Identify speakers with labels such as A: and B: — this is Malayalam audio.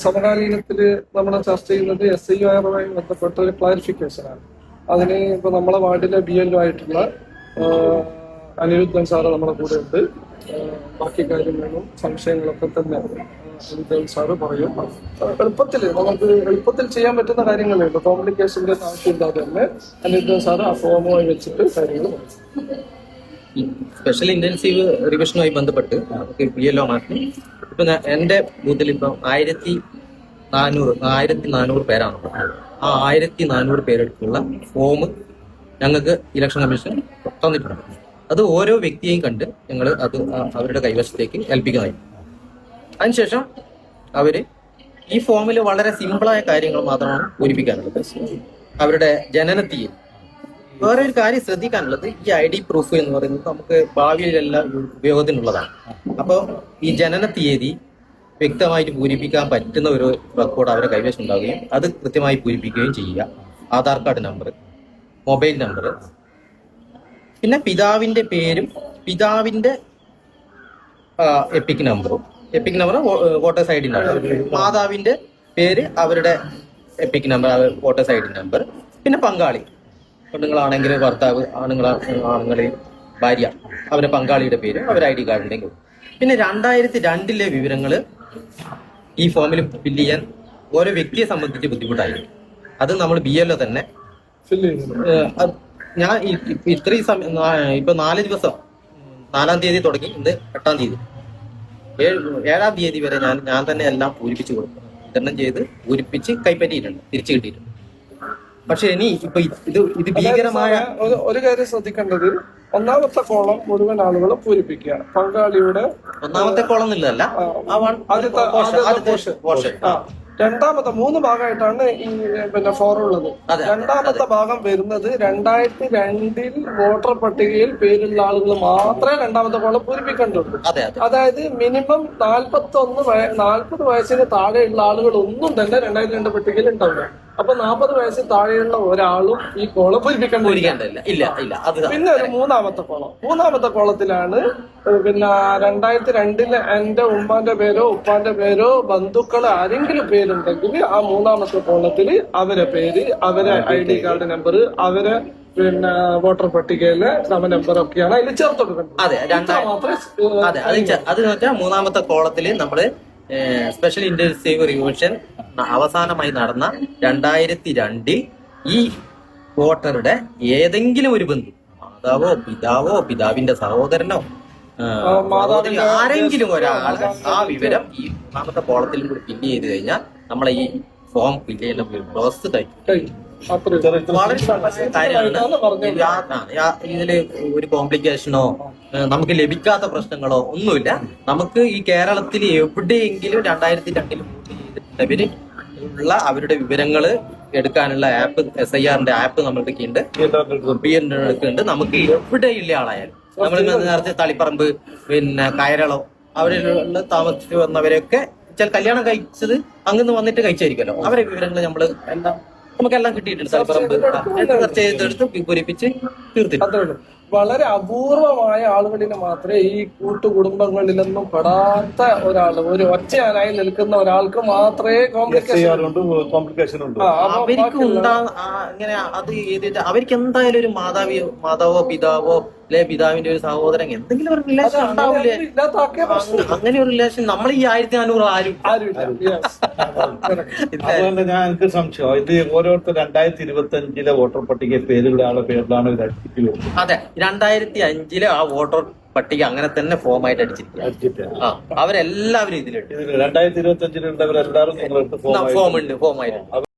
A: സമകാലീനത്തില് നമ്മൾ ചർച്ച ചെയ്യുന്നത് SIR-മായി ബന്ധപ്പെട്ട ഒരു ക്ലാരിഫിക്കേഷനാണ്. അതിന് ഇപ്പൊ നമ്മളെ വാർഡിലെ BLO ആയിട്ടുള്ള അനിരുദ്ധൻ സാറ് നമ്മുടെ കൂടെ ഉണ്ട്. ബാക്കി കാര്യങ്ങളും സംശയങ്ങളൊക്കെ തന്നെ അനിരുദ്ധൻ സാറ് പറയും. നമുക്ക് എളുപ്പത്തിൽ ചെയ്യാൻ പറ്റുന്ന കാര്യങ്ങളേ ഉള്ളൂ. കോംപ്ലിക്കേഷൻ്റെ ആവശ്യമില്ലാതെ തന്നെ അനിരുദ്ധൻ സാറ് ആ ഫോമുമായി വെച്ചിട്ട് കാര്യങ്ങൾ പറയും.
B: സ്പെഷ്യൽ ഇന്റൻസീവ് റിവിഷനുമായി ബന്ധപ്പെട്ട് നമുക്ക് BLO മാറ്റി ഇപ്പൊ എന്റെ ബൂത്തിൽ ഇപ്പൊ 1400 പേരാണ്. ആ 1400 പേരെടുത്തുള്ള ഫോം ഞങ്ങൾക്ക് ഇലക്ഷൻ കമ്മീഷൻ തന്നിട്ടുണ്ട്. അത് ഓരോ വ്യക്തിയെയും കണ്ട് ഞങ്ങൾ അത് അവരുടെ കൈവശത്തേക്ക് ഏൽപ്പിക്കുന്നതായി. അതിനുശേഷം അവര് ഈ ഫോമിൽ വളരെ സിമ്പിളായ കാര്യങ്ങൾ മാത്രമാണ് പൂരിപ്പിക്കാനുള്ളത്. അവരുടെ ജനന തീയതി. വേറെ ഒരു കാര്യം ശ്രദ്ധിക്കാനുള്ളത്, ഈ ID പ്രൂഫ് എന്ന് പറയുന്നത് നമുക്ക് ഭാവിയിലെല്ലാം ഉപയോഗത്തിനുള്ളതാണ്. അപ്പോൾ ഈ ജനന തീയതി വ്യക്തമായിട്ട് പൂരിപ്പിക്കാൻ പറ്റുന്ന ഒരു റെക്കോർഡ് അവരുടെ കൈവശം ഉണ്ടാവുകയും അത് കൃത്യമായി പൂരിപ്പിക്കുകയും ചെയ്യുക. Aadhaar card number, mobile number, പിന്നെ പിതാവിന്റെ പേരും പിതാവിന്റെ EPIC number voters ID number, മാതാവിന്റെ പേര് അവരുടെ EPIC number voters ID number, പിന്നെ പങ്കാളി, പെണ്ണുങ്ങളാണെങ്കിൽ ഭർത്താവ്, ആണുങ്ങളെ ഭാര്യ, അവരുടെ പങ്കാളിയുടെ പേര്, അവരുടെ ID കാർഡ് ഉണ്ടെങ്കിൽ. പിന്നെ 2002 വിവരങ്ങൾ ഈ ഫോമിൽ ഫില്ല് ചെയ്യാൻ ഓരോ വ്യക്തിയെ സംബന്ധിച്ച് ബുദ്ധിമുട്ടായിരിക്കും. അത് നമ്മൾ BLO തന്നെ ഞാൻ ഇത്രയും സമയം ഇപ്പൊ 4 ദിവസം, 4-ാം തീയതി തുടങ്ങി, ഇന്ന് 8-ാം തീയതി, 7-ാം തീയതി വരെ ഞാൻ തന്നെ എല്ലാം പൂരിപ്പിച്ച് കൊടുക്കും. വിതരണം ചെയ്ത് പൂരിപ്പിച്ച് കൈപ്പറ്റിയിട്ടുണ്ട്, തിരിച്ചു കിട്ടിയിട്ടുണ്ട്. പക്ഷെ ഇനി ഇപ്പൊ ഇത് ഭീകരമായ
A: ഒരു കാര്യം ശ്രദ്ധിക്കേണ്ടത്, ഒന്നാമത്തെ കോളം മുഴുവൻ ആളുകളും പൂരിപ്പിക്കുക. പങ്കാളിയുടെ
B: ഒന്നാമത്തെ കോളം എന്നുള്ളതല്ല,
A: രണ്ടാമത്തെ 3 ഭാഗമായിട്ടാണ് ഈ ഫോറം ഉള്ളത്. രണ്ടാമത്തെ ഭാഗം വരുന്നത് 2002 വോട്ടർ പട്ടികയിൽ പേരുള്ള ആളുകൾ മാത്രമേ രണ്ടാമത്തെ കോളം പൂരിപ്പിക്കേണ്ടുള്ളൂ. അതായത് മിനിമം 40 വയസ്സിന് താഴെയുള്ള ആളുകൾ ഒന്നും തന്നെ 2002 പട്ടികയിൽ ഉണ്ടാവില്ല. അപ്പൊ 40 വയസ്സിന് താഴെയുള്ള ഒരാളും ഈ കോളം പൂരിപ്പിക്കേണ്ടതില്ല. പിന്നെ ഒരു മൂന്നാമത്തെ കോളത്തിലാണ് പിന്നെ 2002 എന്റെ ഉമ്മാന്റെ പേരോ ഉപ്പാന്റെ പേരോ ബന്ധുക്കൾ ആരെങ്കിലും പേരുണ്ടെങ്കിൽ ആ മൂന്നാമത്തെ കോളത്തിൽ അവരെ പേര്, അവരെ ID കാർഡ് നമ്പർ, അവരെ പിന്നെ വോട്ടർ പട്ടികയിലെ ക്രമ നമ്പർ ഒക്കെയാണ് അതിൽ ചേർത്ത് കൊടുക്കുന്നത്.
B: അത് വെച്ചാൽ മൂന്നാമത്തെ കോളത്തിൽ നമ്മള് സ്പെഷ്യൽ ഇന്റൻസീവ് റിവിഷൻ അവസാനമായി നടന്ന 2002 ഈ വോട്ടറുടെ ഏതെങ്കിലും ഒരു ബന്ധു, മാതാവോ പിതാവോ പിതാവിന്റെ സഹോദരനോ ആരെങ്കിലും ഒരാൾ ആ വിവരം ഈ മൂന്നാമത്തെ കോളത്തിൽ കൂടി ഫില്ല് ചെയ്ത് കഴിഞ്ഞാൽ നമ്മളെ ഈ ഫോം ഫില്ല് ചെയ്യുന്ന പ്രോസസ് കഴിയും. വളരെ കാര്യമാണ്. ഇതില് ഒരു കോംപ്ലിക്കേഷനോ നമുക്ക് ലഭിക്കാത്ത പ്രശ്നങ്ങളോ ഒന്നുമില്ല. നമുക്ക് ഈ കേരളത്തിൽ എവിടെയെങ്കിലും 2002 ഉള്ള അവരുടെ വിവരങ്ങൾ എടുക്കാനുള്ള ആപ്പ്, SIR-ന്റെ ആപ്പ് നമ്മൾക്ക് ഉണ്ട്, ഉണ്ട്. നമുക്ക് എവിടെയുള്ള ആളായാലും, നമ്മൾ നേരത്തെ തളിപ്പറമ്പ്, പിന്നെ കയറളോ, അവരിലുള്ള താമസിച്ചു വന്നവരൊക്കെ ചില കല്യാണം കഴിച്ചത് അങ്ങനെ വന്നിട്ട് കഴിച്ചായിരിക്കുമല്ലോ, അവരെ വിവരങ്ങൾ നമുക്കെല്ലാം കിട്ടിയിട്ടുണ്ട്. തളിപ്പറമ്പ് ചർച്ച ചെയ്തെടുത്ത് പൂരിപ്പിച്ച് തീർത്തിട്ടുണ്ട്.
A: വളരെ അപൂർവമായ ആളുകളിന് മാത്രമേ ഈ കൂട്ടുകുടുംബങ്ങളിലൊന്നും പെടാത്ത ഒരാൾ, ഒരു ഒറ്റയാനായി നിൽക്കുന്ന ഒരാൾക്ക് മാത്രമേ കോംപ്ലിക്കേഷൻ ഉണ്ട്.
B: അവർക്ക് ഇങ്ങനെ അത് അവർക്ക് എന്തായാലും ഒരു മാതാവോ പിതാവോ അല്ലെ പിതാവിന്റെ ഒരു സഹോദരൻ എന്തെങ്കിലും ഒരു റിലേഷൻ ഉണ്ടാവില്ലേ? അങ്ങനെ ഒരു റിലേഷൻ നമ്മൾ ഈ 1400 ആരും.
C: അതുകൊണ്ട് ഞാൻ എനിക്ക് സംശയം, ഇത് ഓരോരുത്തർ 2025 വോട്ടർ പട്ടിക പേരുള്ള ആളെ പേരിലാണ്
B: അതെ, 2005 ആ വോട്ടർ പട്ടിക അങ്ങനെ തന്നെ ഫോമായിട്ട് അടിച്ചിരിക്കുക. അവരെല്ലാവരും ഇതിലുണ്ട്.
C: 2025 ഫോം ഉണ്ട്,
B: ഫോമായിട്ട്.